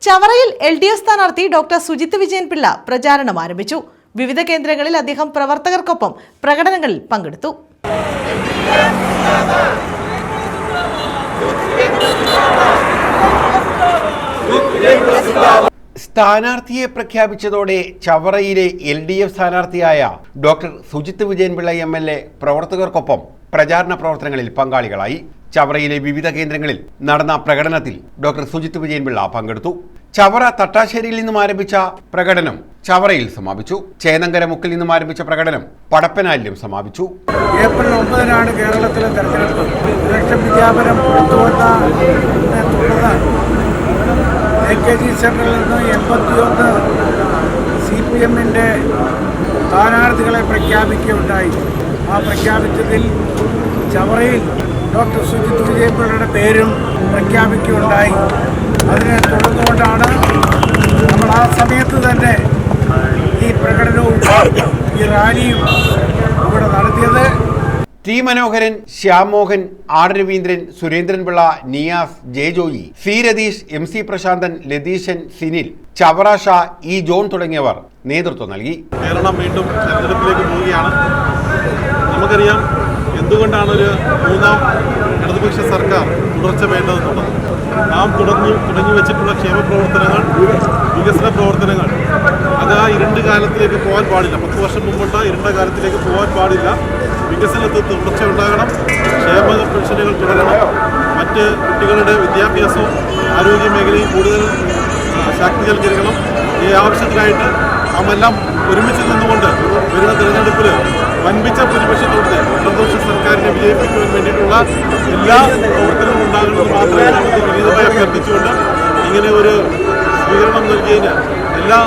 ചവറയിൽ LDF സ്ഥാനാർത്ഥി doctor Sujith Vijayan Pillai പ്രചാരണം ആരംഭിച്ചു. വിവിധ കേന്ദ്രങ്ങളിൽ അദ്ദേഹം പ്രവർത്തകർക്കൊപ്പം പ്രകടനങ്ങളിൽ പങ്കെടുത്തു. സ്ഥാനാർത്ഥിയെ പ്രഖ്യാപിച്ചതോടെ ചവറയിലെ LDF സ്ഥാനാർത്ഥിയായ ഡോക്ടർ സുജിത് വിജയൻപിള്ള MLA പ്രവർത്തകർക്കൊപ്പം പ്രചാരണ പ്രവർത്തനങ്ങളിൽ പങ്കാളികളായി. ചവറയിലെ വിവിധ കേന്ദ്രങ്ങളിൽ നടന്ന പ്രകടനത്തിൽ ഡോക്ടർ സുജിത് വിജയൻപിള്ള പങ്കെടുത്തു. ചവറ തട്ടാശ്ശേരിയിൽ നിന്നും ആരംഭിച്ച പ്രകടനം ചവറയിൽ സമാപിച്ചു. ചേന്നങ്കര മുക്കിൽ നിന്നും ആരംഭിച്ച പ്രകടനം പടപ്പനാലിലും സമാപിച്ചു. ഏപ്രിൽ 9-നാണ് കേരളത്തിലെ തെരഞ്ഞെടുപ്പ്. ഇലക്ഷൻ വിജ്ഞാപനം AKG സെന്ററിൽ നിന്ന് 81 CPM-ന്റെ സ്ഥാനാർത്ഥികളെ പ്രഖ്യാപിക്കുകയുണ്ടായി. ആ പ്രഖ്യാപിച്ചതിൽ ചവറയിൽ ഡോക്ടർ സുജിത് വിജയൻപിള്ളയുടെ പേരും പ്രഖ്യാപിക്കുകയുണ്ടായി. അതിനെ തുടർന്നുകൊണ്ടാണ് നമ്മൾ ആ സമയത്ത് തന്നെ ഈ പ്രകടനവും ഈ റാലിയും ഇവിടെ നടത്തിയത്. T Manoharan, Shyam Mohan, R Raveendran, Surendran Pillai, Niyas, J Joy, C Ratheesh, MC Prasanthan, Latheeshan, Sinil, Chavara Shah, E John തുടങ്ങിയവർ നേതൃത്വം നൽകി. കേരളം വീണ്ടും തെരഞ്ഞെടുപ്പിലേക്ക് പോവുകയാണ്. നമുക്കറിയാം എന്തുകൊണ്ടാണ് ഒരു മൂന്നാം ഇടതുപക്ഷ സർക്കാർ തുടർച്ച വേണ്ടതെന്നുള്ളത്. നാം തുടങ്ങി വെച്ചിട്ടുള്ള ക്ഷേമ പ്രവർത്തനങ്ങൾ, വികസന പ്രവർത്തനങ്ങൾ അത് ആ ഇരുണ്ട കാലത്തിലേക്ക് പോകാൻ പാടില്ല. 10 വർഷം മുമ്പുള്ള ഇരുണ്ട കാലത്തിലേക്ക് പോകാൻ പാടില്ല. വികസനത്തിൽ തുടർച്ച ഉണ്ടാകണം. ക്ഷേമ പെൻഷനുകൾ തുടരണം. മറ്റ് കുട്ടികളുടെ വിദ്യാഭ്യാസവും ആരോഗ്യ മേഖലയും കൂടുതൽ ശാക്തീകരിക്കണം. ഈ ആവശ്യത്തിനായിട്ട് നാമെല്ലാം ഒരുമിച്ച് നിന്നുകൊണ്ട് വരുന്ന തിരഞ്ഞെടുപ്പിൽ വൻപിച്ച ഭൂരിപക്ഷത്തോടെ ഇടതുപക്ഷ സർക്കാരിനെ വിജയിപ്പിക്കുവാൻ വേണ്ടിയിട്ടുള്ള എല്ലാ പ്രവർത്തനവും ഉണ്ടാകുന്നത് മാത്രമേ നമുക്ക് വിനീതമായി അഭ്യർത്ഥിച്ചുകൊണ്ട് ഇങ്ങനെ ഒരു സ്വീകരണം നൽകിയതിന് എല്ലാ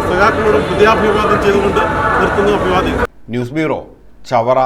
സഖാക്കളോടും ഹൃദയാഭിവാദം ചെയ്തുകൊണ്ട് നിർത്തുന്നു. അഭിവാദ്യം. News bureau, Chavara.